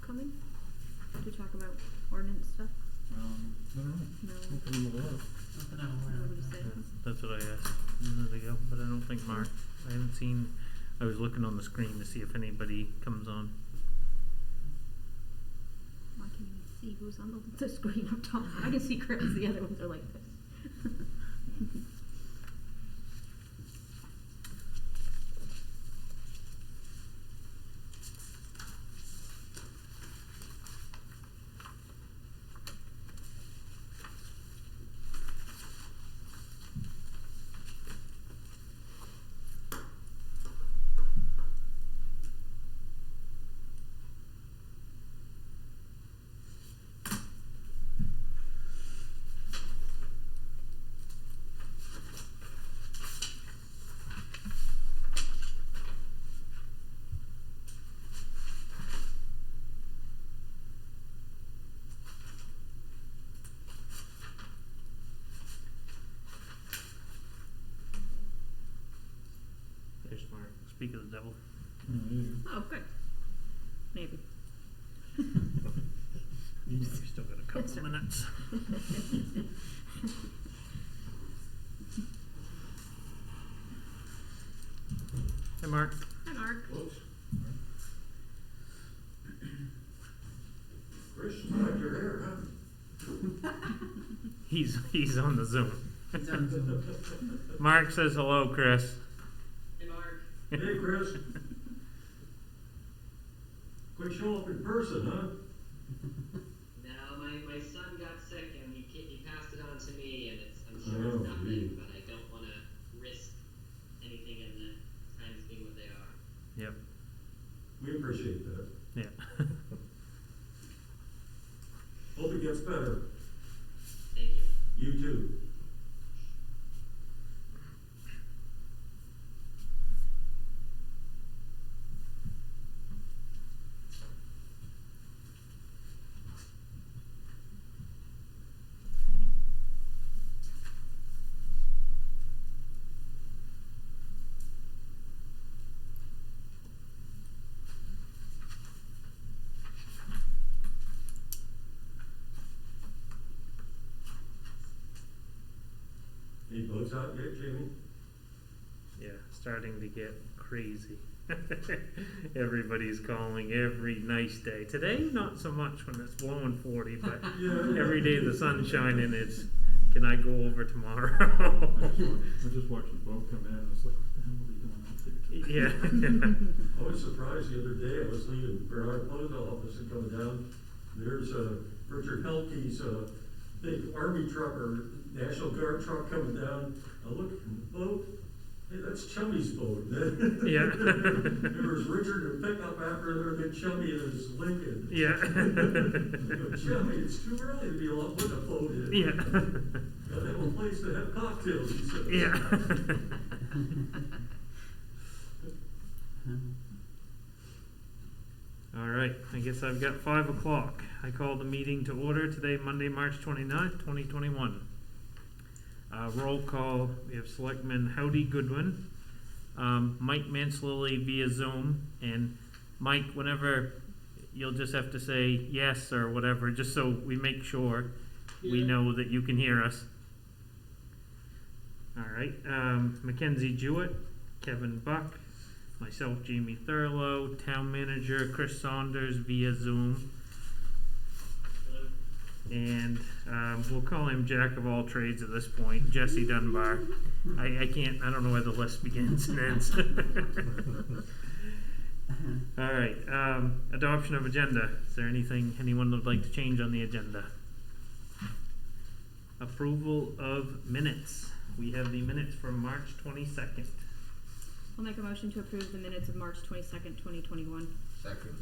coming to talk about ordinance stuff? I don't know. No. Nothing I'm aware of. Nothing I'm aware Nobody of. said. That's what I asked a minute ago, but I don't think Mark, I haven't seen, I was looking on the screen to see if anybody comes on. I can't even see who's on the screen up top. I can see Chris, the other ones are like this. There's Mark, speak of the devil. Oh, good. Maybe. We've still got a couple minutes. Hey Mark. Hi, Mark. Whoops. Chris, you like your hair, huh? He's on the Zoom. He's on Zoom. Mark says hello, Chris. Hey, Mark. Hey, Chris. Quit showing up in person, huh? No, my son got sick and he passed it on to me, and I'm sure Oh, it's nothing, gee. but I don't want to risk anything in the times being what they are. Yep. We appreciate that. Yeah. Hope it gets better. Thank you. You too. Any boats out yet, Jamie? Yeah, starting to get crazy. Everybody's calling every nice day. Today, not so much when it's blowing 40, but Yeah. every day the sun's shining, it's, can I go over tomorrow? I just watched the boat come in and it's like, what the hell are we doing out there today? Yeah. I was surprised the other day, I was leaving Bernard Post office and coming down, there's Richard Helke's big army truck or National Guard truck coming down. I look in the boat, hey, that's Chummy's boat. Yeah. There was Richard in a pickup after there, then Chummy in his Lincoln. Yeah. I go, Chummy, it's too early to be putting a boat in. Yeah. Gotta have a place to have cocktails, he said. Yeah. All right, I guess I've got 5 o'clock. I call the meeting to order today, Monday, March 29th, 2021. Roll call, we have Selectman Howdy Goodwin, Mike Mansley via Zoom, and Mike, whenever, you'll just have to say yes or whatever, just so we make sure we know that you can hear us. All right, Mackenzie Jewett, Kevin Buck, myself, Jamie Thurlow, Town Manager Chris Saunders via Zoom, Hello. and we'll call him Jack of all trades at this point, Jesse Dunbar. I don't know where the list begins and ends. All right, adoption of agenda. Is there anything anyone would like to change on the agenda? Approval of minutes. We have the minutes from March 22nd. I'll make a motion to approve the minutes of March 22nd, 2021. Second.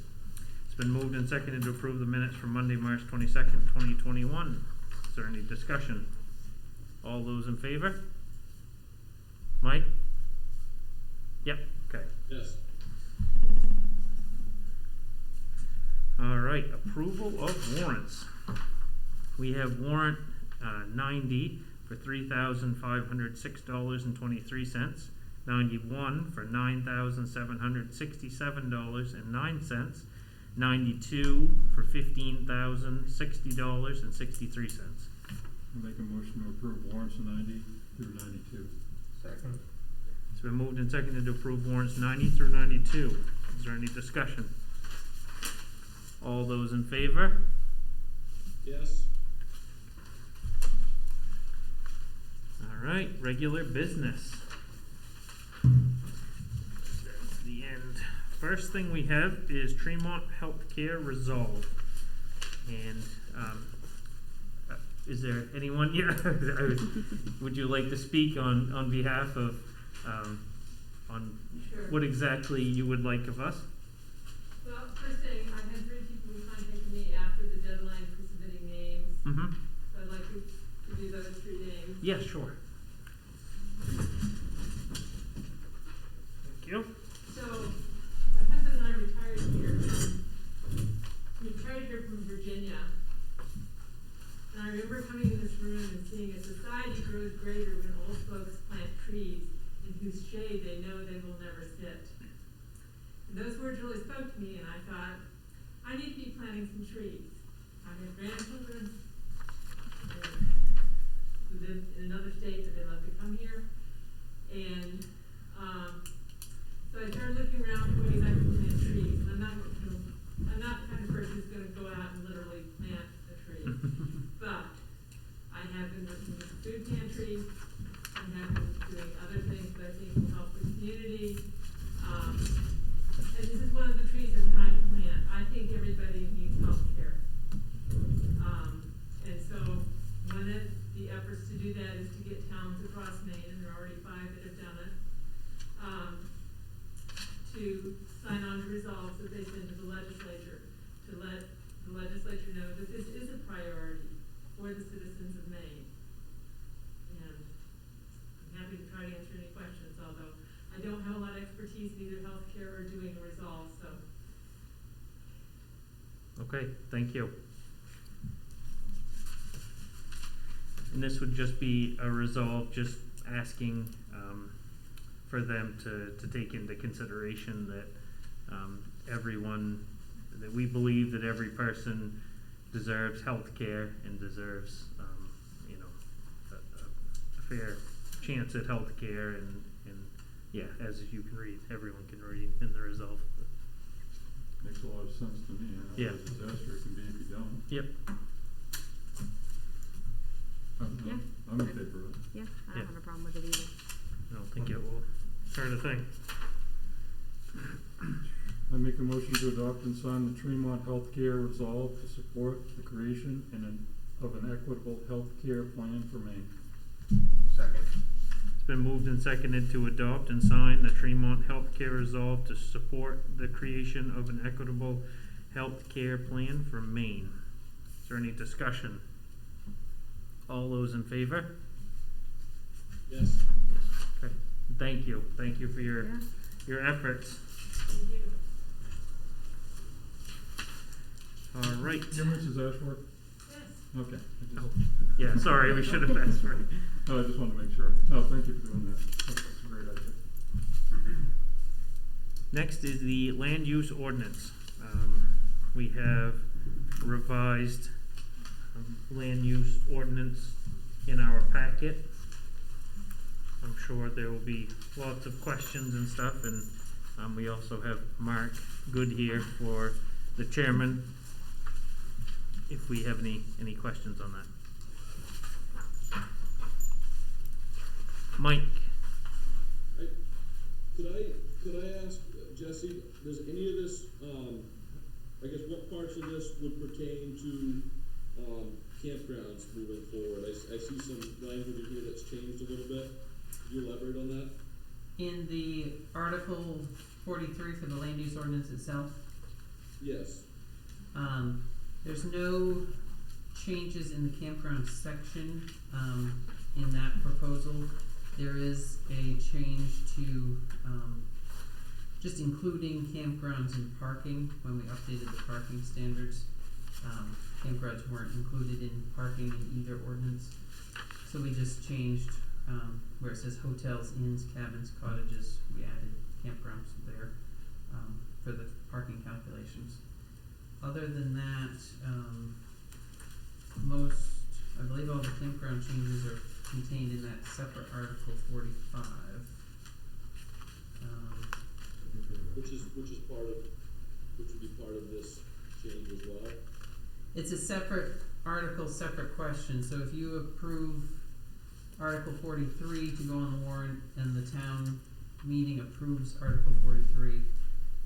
It's been moved and seconded to approve the minutes from Monday, March 22nd, 2021. Is there any discussion? All those in favor? Mike? Yep, okay. Yes. All right, approval of warrants. We have warrant 90 for $3,506.23, 91 for $9,767.09, 92 for $15,060.63. I'll make a motion to approve warrants 90 through 92. Second. It's been moved and seconded to approve warrants 90 through 92. Is there any discussion? All those in favor? Yes. All right, regular business. That's the end. First thing we have is Tremont Healthcare Resolve. And is there anyone here? Would you like to speak on behalf of on Sure. what exactly you would like of us? Well, first thing, I had 3 people who contacted me after the deadline for submitting names. Mm-hmm. So I'd like to do those 3 names. Yeah, sure. Thank you. So, my husband and I retired here from Virginia. And I remember coming in this room and seeing a society grows greater when old folks plant trees in whose shade they know they will never sit. And those words really spoke to me, and I thought, I need to be planting some trees. I have grandchildren who live in another state, but they love to come here. And so I started looking around for ways I could plant trees. And I'm not the kind of person who's going to go out and literally plant a tree. But I have been working with the food pantry. I have been doing other things that I think will help the community. And this is one of the trees I'm trying to plant. I think everybody needs health care. And so one of the efforts to do that is to get towns across Maine, and there are already 5 that have done it, to sign on to resolve that they send to the legislature, to let the legislature know that this is a priority for the citizens of Maine. And I'm happy to try to answer any questions, although I don't have a lot of expertise in either healthcare or doing a resolve, so. Okay, thank you. And this would just be a resolve, just asking for them to take into consideration that everyone, that we believe that every person deserves health care and deserves, a fair chance at health care, and yeah, as you can read, everyone can read in the resolve. Makes a lot of sense to me. I know Yeah. what a disaster it can be if you don't. Yep. Yeah. I'm in favor of it. Yeah, I Yeah. don't have a problem with it either. I don't think it will hurt a thing. I make a motion to adopt and sign the Tremont Healthcare Resolve to support the creation of an equitable healthcare plan for Maine. Second. It's been moved and seconded to adopt and sign the Tremont Healthcare Resolve to support the creation of an equitable healthcare plan for Maine. Is there any discussion? All those in favor? Yes. Okay. Thank you. Thank you for your efforts. Thank you. All right. Your Mrs. Ashworth? Yes. Okay. Yeah, sorry, we should have asked for it. No, I just wanted to make sure. No, thank you for doing that. That's a great idea. Next is the land use ordinance. We have revised land use ordinance in our packet. I'm sure there will be lots of questions and stuff, and we also have Mark Good here for the chairman, if we have any questions on that. Mike? Could I ask, Jesse, does any of this, I guess what parts of this would pertain to, campgrounds moving forward? I see some language in here that's changed a little bit. Could you elaborate on that? In the Article 43 for the land use ordinance itself, Yes. there's no changes in the campground section in that proposal. There is a change to just including campgrounds and parking when we updated the parking standards. Campgrounds weren't included in parking in either ordinance. So we just changed where it says hotels, inns, cabins, cottages, we added campgrounds there for the parking calculations. Other than that, I believe all the campground changes are contained in that separate Article 45. Which would be part of this change as well. It's a separate article, separate question, so if you approve Article 43 to go on the warrant and the town meeting approves Article 43,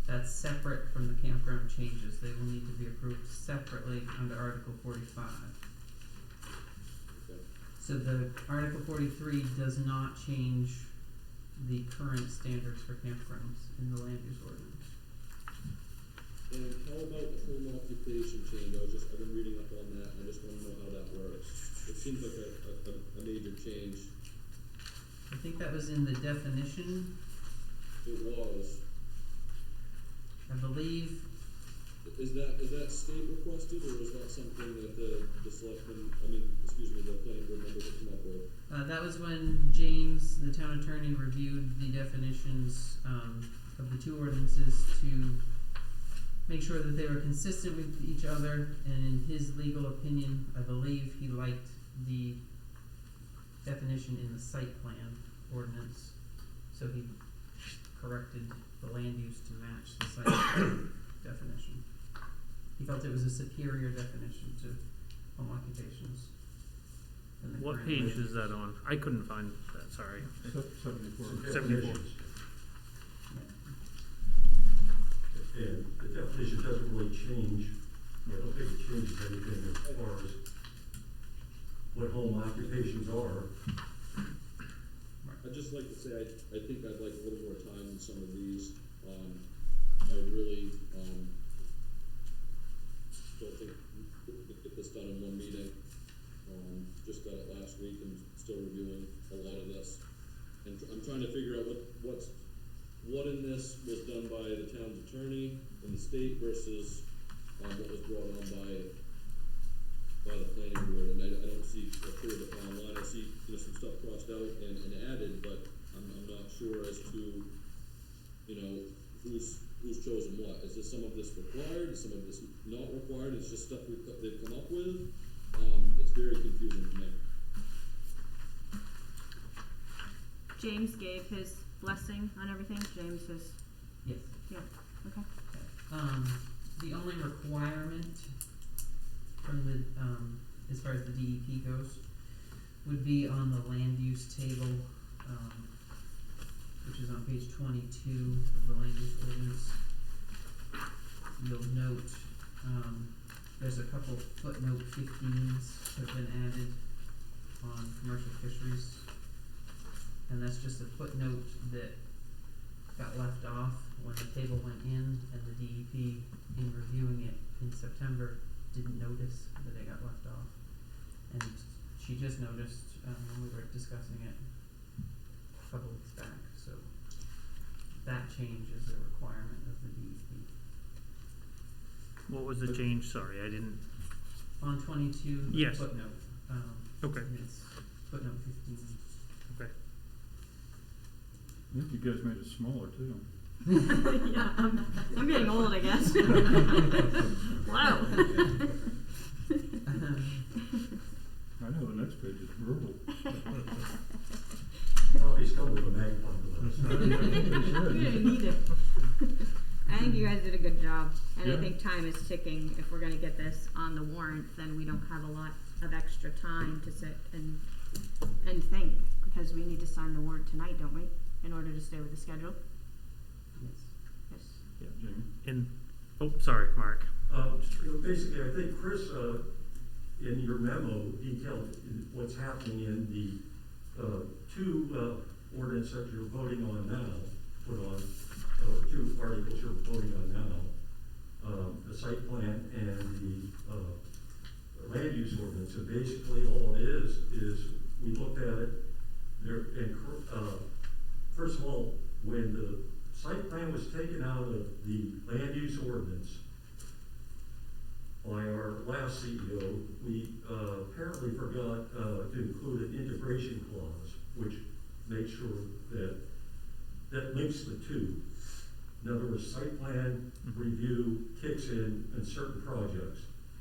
that's separate from the campground changes. They will need to be approved separately under Article 45. Okay. So the Article 43 does not change the current standards for campgrounds in the land use ordinance. And how about the home occupation change? I've been reading up on that, and I just wanna know how that works. It seems like a major change. I think that was in the definition. It was. I believe, Is that state requested, or is that something that the selectmen, the planning board members have come up with? that was when James, the town attorney, reviewed the definitions of the two ordinances to make sure that they were consistent with each other, and in his legal opinion, I believe he liked the definition in the site plan ordinance, so he corrected the land use to match the site definition. He felt it was a superior definition to home occupations than the What current page one. is that on? I couldn't find that, sorry. 74. 74. And the definition doesn't really change, I don't think it changes anything as far as what home occupations are. I'd just like to say, I think I'd like a little more time in some of these. I really, don't think we could get this done in one meeting. Just got it last week and still reviewing a lot of this. And I'm trying to figure out what in this was done by the town's attorney in the state versus, what was brought on by the planning board. And I don't see a clear defined line. I see, some stuff crossed out and added, but I'm not sure as to, who's chosen what. Is some of this required? Is some of this not required? It's just stuff they've come up with. It's very confusing to me. James gave his blessing on everything. James is, Yes. yeah, okay. The only requirement from the, as far as the DEP goes, would be on the land use table, which is on page 22 of the land use ordinance. You'll note, there's a couple footnote 15s have been added on commercial fisheries. And that's just a footnote that got left off when the table went in, and the DEP, in reviewing it in September, didn't notice that it got left off. And she just noticed when we were discussing it a couple weeks back, so that change is a requirement of the DEP. What was the change? Sorry, I didn't. On 22, the Yes. footnote, Okay. it's footnote 15. Okay. I think you guys made it smaller too. Yeah, I'm getting old, I guess. Wow. I know the next page is brutal. Probably still with a magnifying glass. You're gonna need it. I think you guys did a good job, and I Yeah. think time is ticking. If we're gonna get this on the warrant, then we don't have a lot of extra time to sit and think, because we need to sign the warrant tonight, don't we? In order to stay with the schedule? Yes. Yes. Yeah, Jamie. And, sorry, Mark. Basically, I think Chris, in your memo, detailed what's happening in the two ordinances that you're voting on now, two articles you're voting on now, the site plan and the land use ordinance. And basically, all it is we looked at it there, and first of all, when the site plan was taken out of the land use ordinance by our last CEO, we apparently forgot to include an integration clause, which makes sure that links the two. In other words, site plan review kicks in certain projects,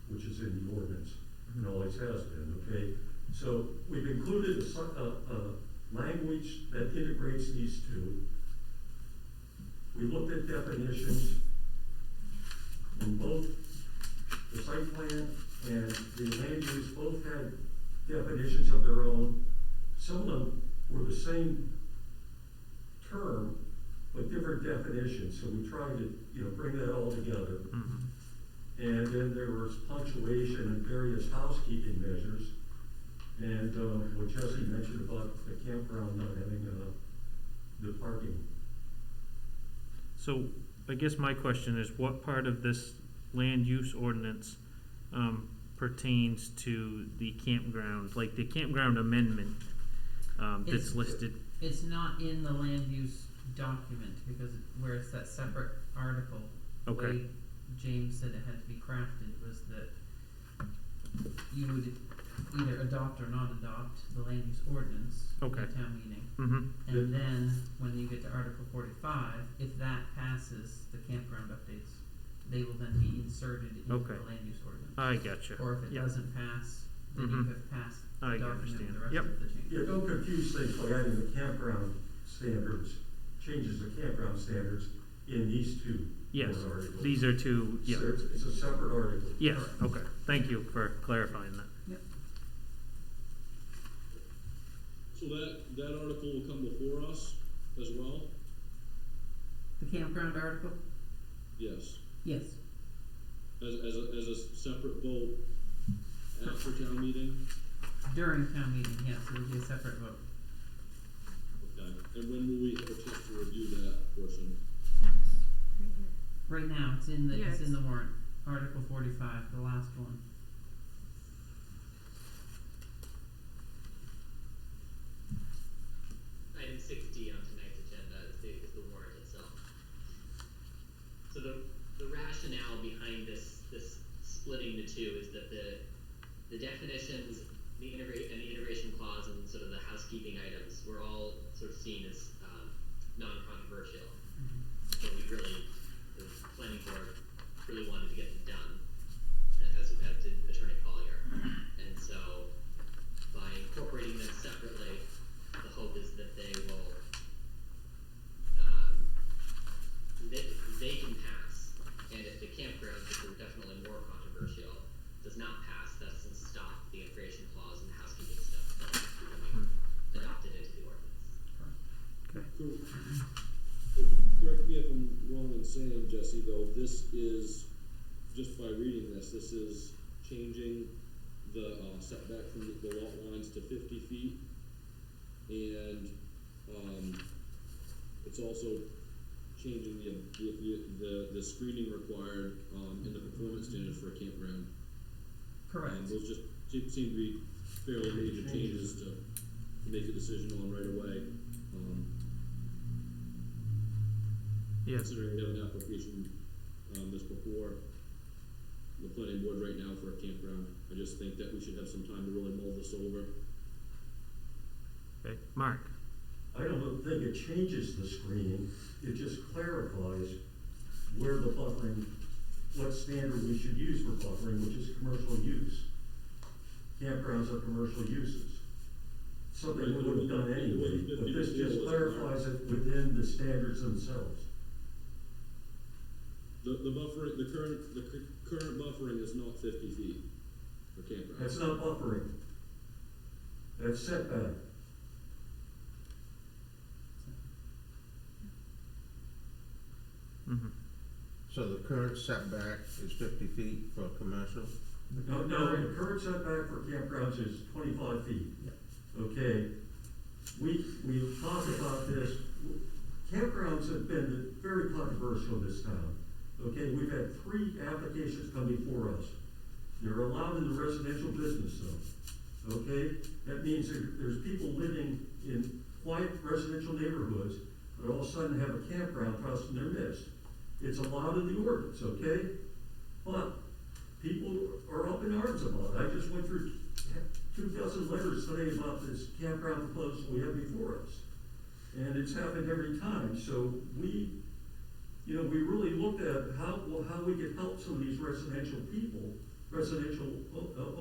which is in the ordinance, and always has been, okay? So we've included a language that integrates these two. We looked at definitions, and both the site plan and the land use both had definitions of their own. Some of them were the same term, but different definitions, so we tried to, bring that all together. And then there was punctuation and various housekeeping measures. And what Jesse mentioned about the campground not having the parking. So I guess my question is, what part of this land use ordinance pertains to the campground, like the campground amendment that's It's- listed? It's not in the land use document because where it's that separate article. The Okay. way James said it had to be crafted was that you would either adopt or not adopt the land use ordinance Okay. at town meeting. Mm-hmm. And then when you get to Article 45, if that passes the campground updates, they will then be inserted into Okay. the land use ordinance. I gotcha. Or if it Yep. doesn't pass, then you Mhm. have passed the I document with understand. the rest Yep. of the changes. Yeah, don't confuse things by adding the campground standards, changes to campground standards in these two Yes, warrant articles. these are two, yeah. So it's a separate article. Yes, okay. Thank you for clarifying that. So that article will come before us as well? The campground article? Yes. Yes. As a separate vote after town meeting? During town meeting, yes, it will be a separate vote. Okay, and when will we have a chance to review that portion? Right now, it's in the Yeah, it's in it's- the warrant. Article 45, the last one. Item 6D on tonight's agenda is the warrant itself. So the rationale behind this splitting the two is that the definitions, the integration clause, and sort of the housekeeping items were all sort of seen as non-controversial. So we really, the planning board really wanted to get them done, as did Attorney Collier. And so by incorporating them separately, the hope is that they will, they can pass. And if the campgrounds, which are definitely more controversial, does not pass, that doesn't stop the integration clause and the housekeeping stuff from becoming adopted into the ordinance. Correct me if I'm wrong in saying, Jesse, though, this is, just by reading this is changing the setback from the lot lines to 50 feet. And it's also changing the screening required in the performance standards for a campground. Correct. Those just seem to be fairly major changes to make a decision on right away. Yes. Considering we have an application that's before the planning board right now for a campground, I just think that we should have some time to really mull this over. Okay, Mark. I don't think it changes the screening, it just clarifies where the buffering, what standard we should use for buffering, which is commercial use. Campgrounds are commercial uses. Something we would have done anyway, but this just clarifies it within the standards themselves. The buffering, the current buffering is not 50 feet for campgrounds. That's not buffering. That's setback. Mm-hmm. So the current setback is 50 feet for commercial? No, the current setback for campgrounds is 25 feet. Okay, we've talked about this. Campgrounds have been very controversial in this town. Okay, we've had 3 applications come before us. They're allowed in the residential business zone. Okay, that means there's people living in quiet residential neighborhoods, but all of a sudden have a campground across in their midst. It's allowed in the ordinance, okay? But people are up in arms about it. I just went through 2 dozen letters today about this campground proposal we have before us. And it's happened every time. So we you know, we really looked at how we could help some of these residential people,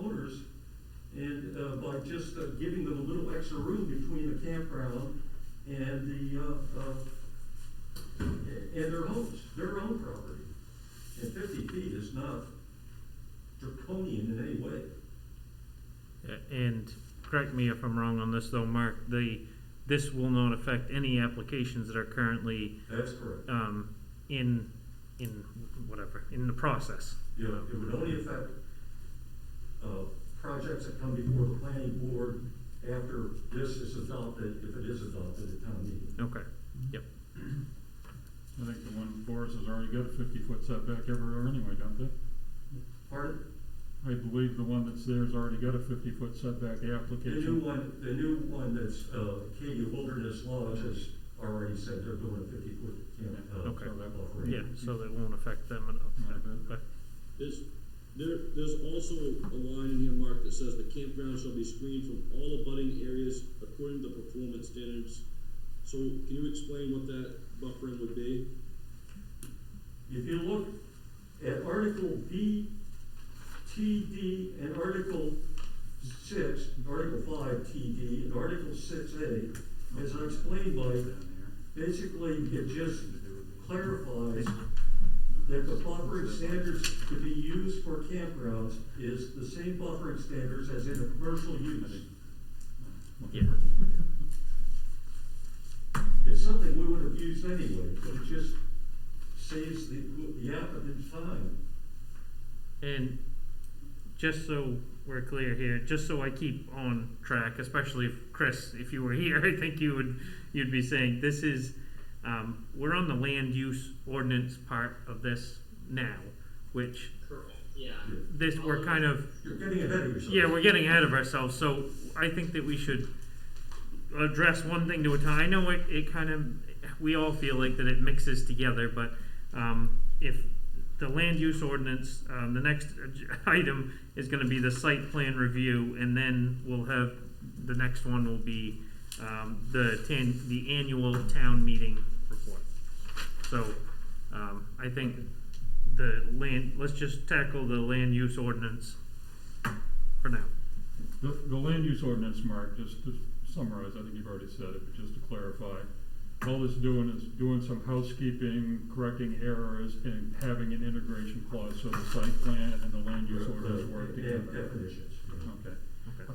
owners, and, by just giving them a little extra room between the campground and and their homes, their own property. And 50 feet is not draconian in any way. And correct me if I'm wrong on this though, Mark, this will not affect any applications that are currently, That's correct. in the process. Yeah, it would only affect, projects that come before the planning board after this is adopted, if it is adopted at town meeting. Okay, yep. I think the one before us has already got a 50-foot setback everywhere anyway, don't they? Pardon? I believe the one that's there's already got a 50-foot setback The application. new one that's, Katy Wilderness Lodge has already said they're doing a 50-foot camp. Okay. buffer. Yeah, so that won't affect them at all. Not a bit. Okay. There's also a line in here, Mark, that says the campground shall be screened from all abutting areas according to the performance standards. So can you explain what that buffering would be? If you look at Article B, T, D, and Article 6, Article 5, T, D, and Article 6A, as I explained, Mike, basically it just clarifies that the buffering standards to be used for campgrounds is the same buffering standards as in a commercial use. Yeah. It's something we would have used anyway, but it just saves the applicant time. And just so we're clear here, just so I keep on track, especially if Chris, if you were here, I think you'd be saying this is, we're on the land use ordinance part of this now, which Correct, yeah. this, we're kind of, You're getting ahead of yourself. yeah, we're getting ahead of ourselves, so I think that we should address one thing to a time. I know it kind of, we all feel like that it mixes together, but if the land use ordinance, the next item is gonna be the site plan review, and then we'll have, the next one will be the annual town meeting report. So I think let's just tackle the land use ordinance for now. The land use ordinance, Mark, just to summarize, I think you've already said it, but just to clarify, all it's doing is doing some housekeeping, correcting errors, and having an integration clause so the site plan and the land use ordinance work And together. definitions. Okay. Okay.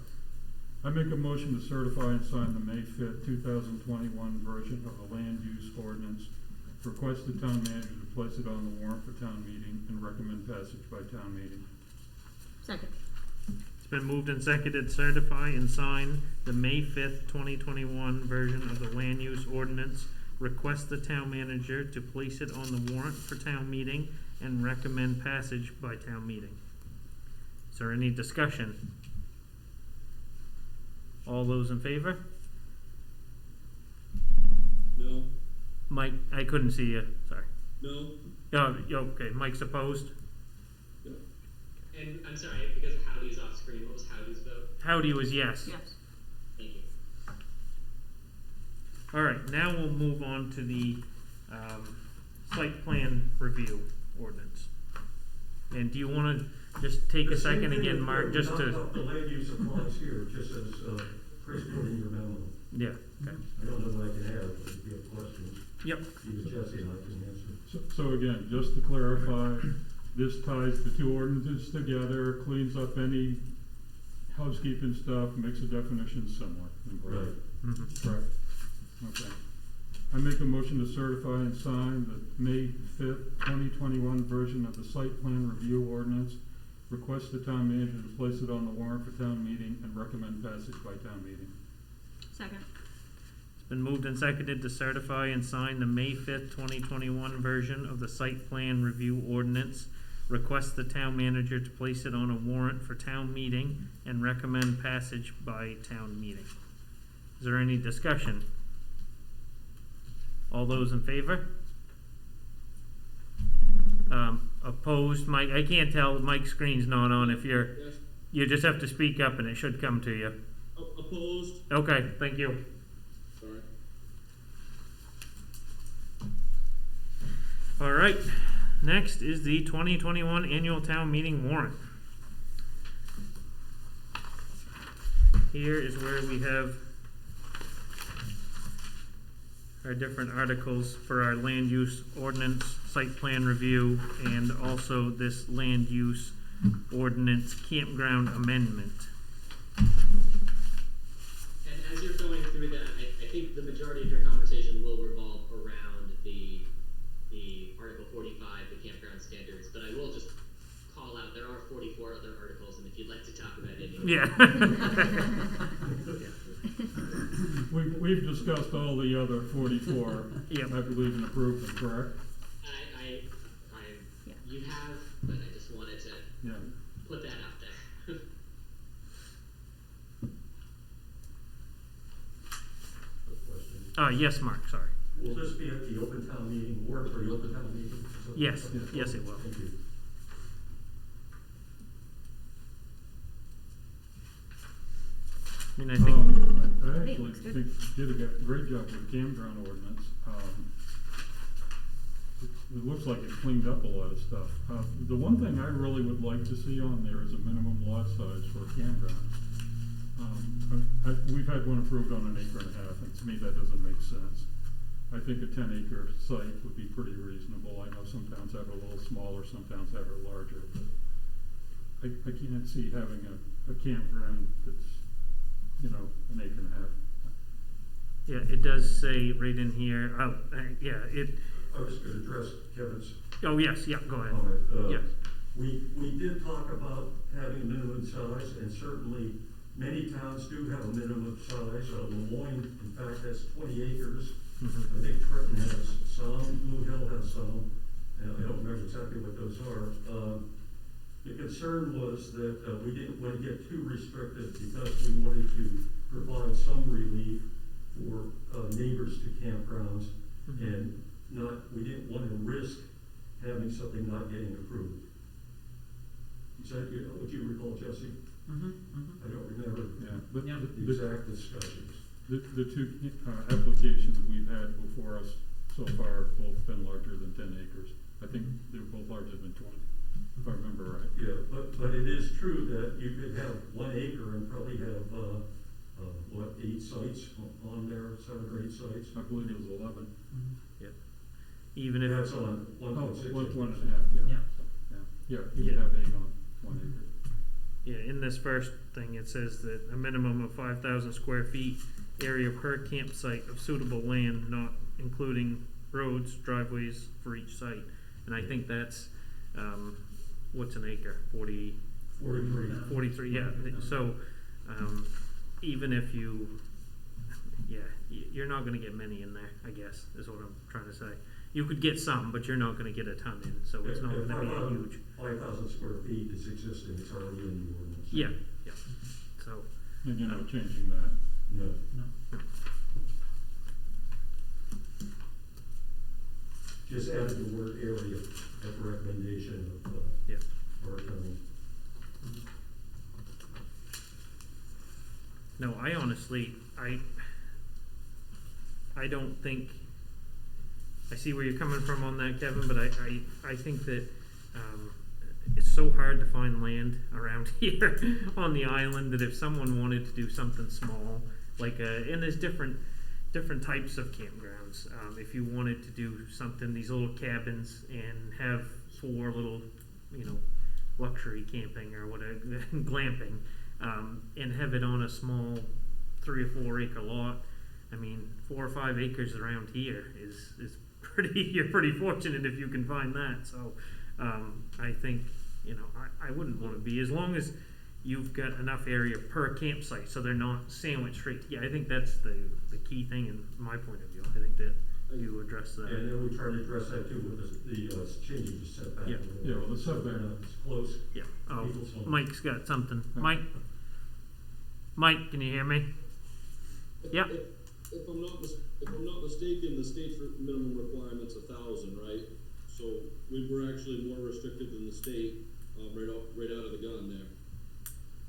I make a motion to certify and sign the May 5th, 2021 version of the land use ordinance. Request the town manager to place it on the warrant for town meeting and recommend passage by town meeting. Second. It's been moved and seconded, certify and sign the May 5th, 2021 version of the land use ordinance. Request the town manager to place it on the warrant for town meeting and recommend passage by town meeting. Is there any discussion? All those in favor? No? Mike, I couldn't see you, sorry. No? Okay, Mike's opposed. And I'm sorry, because Howdy's off screen, what was Howdy's vote? Howdy was yes. Yes. Thank you. All right, now we'll move on to the site plan review ordinance. And do you want to just take a The same second thing again, with Mark, just not to, about the land use applies here, just as Chris put in your memo. yeah, okay. I don't know what I can add, but if you have questions, Yep, either Jesse and I can answer. So again, just to clarify, this ties the two ordinances together, cleans up any housekeeping stuff, makes the definitions similar. Right. mhm. Correct. Okay. I make a motion to certify and sign the May 5th, 2021 version of the site plan review ordinance. Request the town manager to place it on the warrant for town meeting and recommend passage by town meeting. Second. It's been moved and seconded to certify and sign the May 5th, 2021 version of the site plan review ordinance. Request the town manager to place it on a warrant for town meeting and recommend passage by town meeting. Is there any discussion? All those in favor? Opposed? Mike, I can't tell, Mike's screen's not on. If Yes. you just have to speak up and it should come to you. Opposed? Okay, thank you. Sorry. All right, next is the 2021 annual town meeting warrant. Here is where we have our different articles for our land use ordinance, site plan review, and also this land use ordinance campground amendment. And as you're going through that, I think the majority of your conversation will revolve around the Article 45, the campground standards, but I will just call out, there are 44 other articles, and if you'd like to talk about any of them. Yeah. We've discussed all the other 44, Yep. I believe, and approved them, correct? Yeah. You have, but I just wanted to Yeah. put that out there. Question. Yes, Mark, sorry. Will this be at the open town meeting, warrant for the open town meeting? Yes, Yeah. yes, it will. Thank you. I mean, I think, I Hey, actually looks good. think you did a great job with campground ordinance. It looks like it cleaned up a lot of stuff. The one thing I really would like to see on there is a minimum lot size for a campground. We've had one approved on 1.5 acres, and to me that doesn't make sense. I think a 10-acre site would be pretty reasonable. I know some towns have it a little smaller, some towns have it larger, but I can't see having a campground that's, 1.5 acres. yeah, it does say right in here, yeah, I was gonna address Kevin's oh, yes, yeah, go ahead. comment. Yes. We did talk about having a minimum size, and certainly many towns do have a minimum size. Lemoyne, in fact, has 20 acres. Mhm. I think Trenton has some, Blue Hill has some, and I don't remember exactly what those are. The concern was that we didn't want to get too restrictive because we wanted to provide some relief for neighbors to campgrounds, Mhm. and we didn't want to risk having something not getting approved. Is that what you recall, Jesse? Mm-hmm, mm-hmm. I don't remember Yeah, but Yeah. the exact discussions. the two applications we've had before us so far have both been larger than 10 acres. I think they're both larger than 20, if I remember right. Yeah, but it is true that you could have 1 acre and probably have, 8 sites on there, 7 or 8 sites? I believe it was 11. Mm-hmm. Even if, That's on Oh, 1.6. 1.5, yeah. Yeah. Yeah, you could Yeah. have 8 on 1 acre. yeah, in this first thing, it says that a minimum of 5,000 square feet area per campsite of suitable land, not including roads, driveways for each site. And I think that's, what's an acre? 43, yeah. So, even if you're not gonna get many in there, I guess, is what I'm trying to say. You could get some, but you're not gonna get a ton in, so it's not gonna be a huge, 5,000 square feet is existing, it's already in the ordinance. yeah, so, And you're not changing that. No. No. Just added the word area at the recommendation of, yeah. our attorney. No, I honestly, I don't think, I see where you're coming from on that, Kevin, but I think that, it's so hard to find land around here on the island that if someone wanted to do something small, like and there's different types of campgrounds. If you wanted to do something, these little cabins, and have 4 little, luxury camping or whatever, glamping, and have it on a small 3 or 4 acre lot. I mean, 4 or 5 acres around here is pretty. You're pretty fortunate if you can find that. So, I think I wouldn't want to be, as long as you've got enough area per campsite, so they're not sandwiched straight. Yeah, I think that's the key thing in my point of view. I think that you address that. And then we tried to address that too with the changing the setback. Yeah. Yeah, well, the setback. It's close. Yeah. Oh, People's home. Mike's got something. Okay. Mike, can you hear me? Yeah. If I'm not mistaken, the state's minimum requirement's 1,000, right? So we were actually more restrictive than the state, right out of the gun there.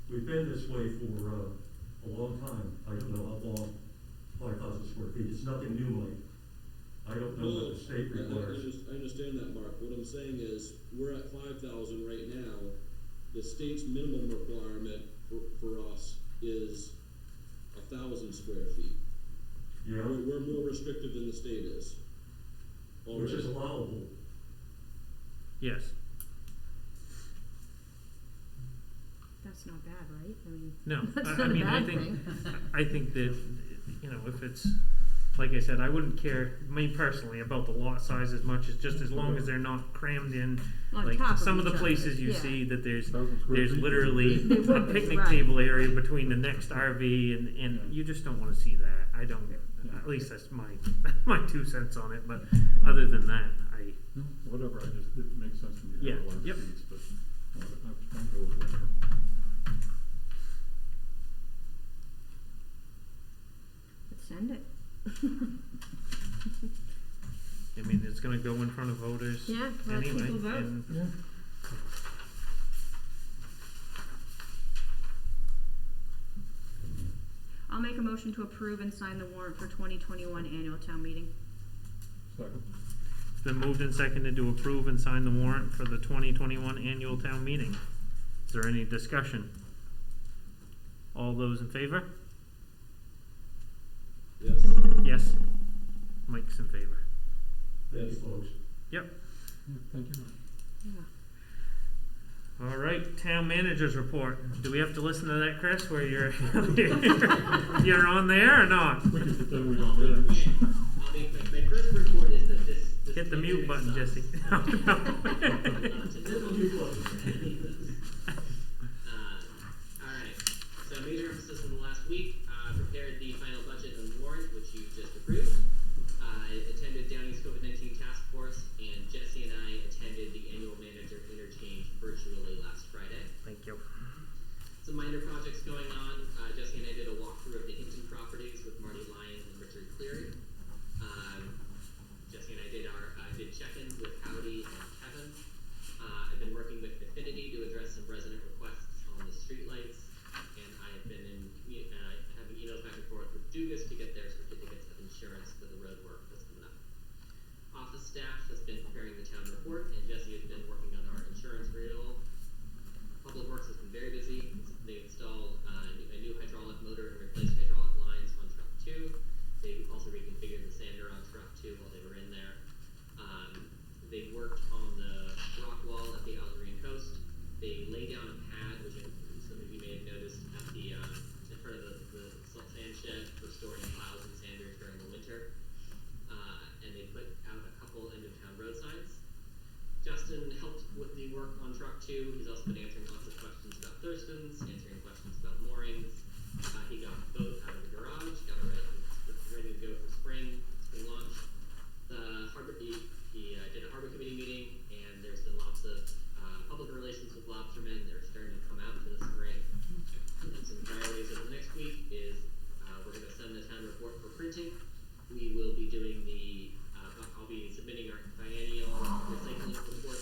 We've been this way for a long time. I don't know how long, 5,000 square feet. It's nothing new, Mike. I don't know what the state requires. I understand that, Mark. What I'm saying is, we're at 5,000 right now. The state's minimum requirement for us is 1,000 square feet. Yeah, We're more restrictive than the state is. which is Already. allowable. Yes. That's not bad, right? I mean, No, that's I not a mean, I bad think, thing. I think that, you know, if it's, like I said, I wouldn't care, me personally, about the lot size as much as just as long as they're not crammed in. On Like, top of some of each the other, places you yeah. see that there's 1,000 square feet. literally They a would be, picnic right. table area between the next RV and Yeah. you just don't wanna see that. I don't, Yeah. at least that's my, my 2 cents on it, but other than that, Whatever, it makes sense to me to Yeah, have larger yep. seats, but I'm go with whatever. Let's send it. I mean, it's gonna go in front of voters Yeah, let anyway, people vote. and Yeah. I'll make a motion to approve and sign the warrant for 2021 annual town meeting. Second. it's been moved and seconded to approve and sign the warrant for the 2021 annual town meeting. Is there any discussion? All those in favor? Yes. Yes. Mike's in favor. Thanks, folks. Yeah, thank you. Yeah. All right, town managers report. Do we have to listen to that, Chris, where you're you're on there or not? We can pretend we don't get it. I'll make my first report is that this Hit the mute button, sucks. Jesse. To no one- Alright, so major emphasis in the last week, prepared the final budget and warrant, which you just approved. I attended Downey's COVID-19 task force, and Jesse and I attended the annual manager interchange virtually last Friday. Thank you. Some minor projects going on. Jesse and I did a walkthrough of the Hinton properties with Marty Lyons and Richard Cleary. Jesse and I did check-ins with Howdy and Kevin. I've been working with Affinity to address some resident requests on the streetlights, and I've been having emails back and forth with Dugas to get their certificates of insurance for the road work that's coming up. Office staff has been preparing the town report, and Jesse has been working on our insurance renewal. Public Works has been very busy. They installed a new hydraulic motor and replaced hydraulic lines on truck 2. They also reconfigured the sander on truck 2 while they were in there. They worked on the rock wall at the Algerine coast. They laid down a pad, which some of you may have noticed at the in front of the salt sand shed for storing plows and sanders during the winter. And they put out a couple end of town road signs. Justin helped with the work on truck 2. He's also been answering lots of questions about Thurston's, answering questions about moorings. He got the boat out of the garage, got it ready to go for spring launch. He did a harbor committee meeting, and there's been lots of public relations with lobstermen. They're starting to come out for the spring. And some priorities over the next week is we're going to send the town report for printing. We will be doing I'll be submitting our biennial recycling report,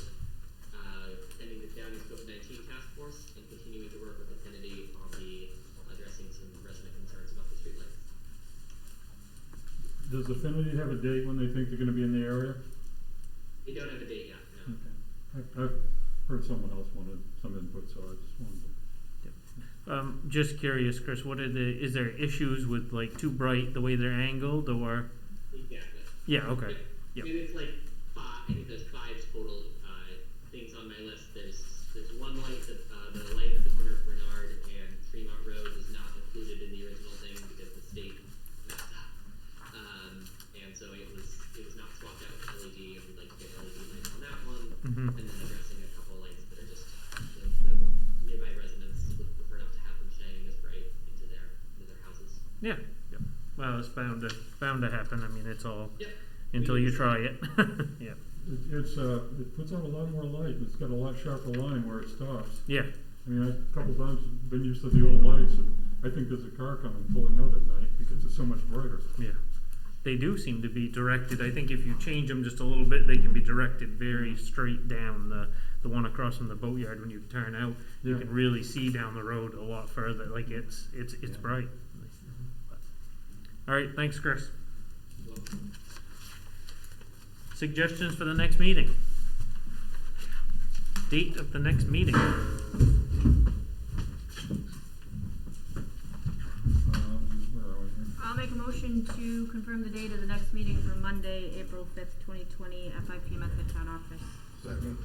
pending the Downey's COVID-19 task force, and continuing to work with Affinity on addressing some resident concerns about the streetlights. Does Affinity have a date when they think they're gonna be in the area? They don't have a date yet, no. Okay. I've heard someone else wanted some input, so I just wanted to. Just curious, Chris, is there issues with like too bright the way they're angled or? Exactly. Yeah, okay. Yep. I mean, it's like I think there's 5 total things on my list. There's one light that the light at the corner of Bernard and Tremont Road is not included in the original thing because the state messed up. And so it was not swapped out with LED, and we'd like to get LED lights on that one. Mhm. And then addressing a couple lights that are just the nearby residents would prefer not to have them shining as bright into their houses. Yeah. Yep. Well, it's bound to happen. I mean, it's all Yep. until you try it. Yeah. It puts out a lot more light, and it's got a lot sharper line where it stops. Yeah. I mean, a couple times been used to the old lights, and I think there's a car coming pulling out at night because it's so much brighter. Yeah. They do seem to be directed. I think if you change them just a little bit, they can be directed very straight down. The one across from the boatyard, when you turn out, you Yeah. can really see down the road a lot further. Like it's Yeah. bright. All right. Thanks, Chris. Well, Suggestions for the next meeting? Date of the next meeting? Where are we here? I'll make a motion to confirm the date of the next meeting for Monday, April 5th, 2020, at 5 p.m. at the town office. Second.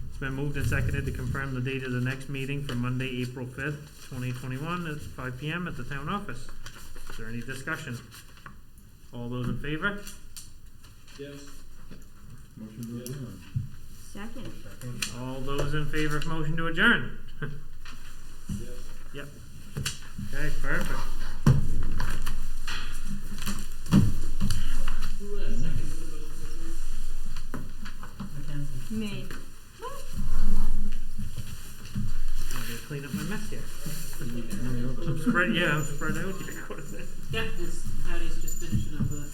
It's been moved and seconded to confirm the date of the next meeting for Monday, April 5th, 2021 at 5 p.m. at the town office. Is there any discussion? All those in favor? Yes. Motion to adjourn. Second. All those in favor of motion to adjourn? Yes. Yep. Okay, perfect. Who, seconded the motion to Mackenzie. Me. I'm gonna clean up my mess here. I'm spread out here. What is it? Yeah, it's, Patty's just finishing up with it.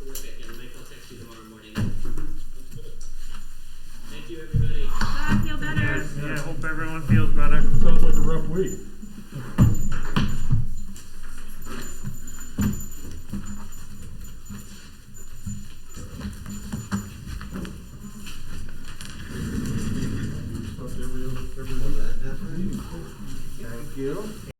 Terrific, and Mike, I'll text you tomorrow morning. Thank you, everybody. I feel better. Yeah, hope everyone feels better. Sounds like a rough week. Stuff every week. Thank you.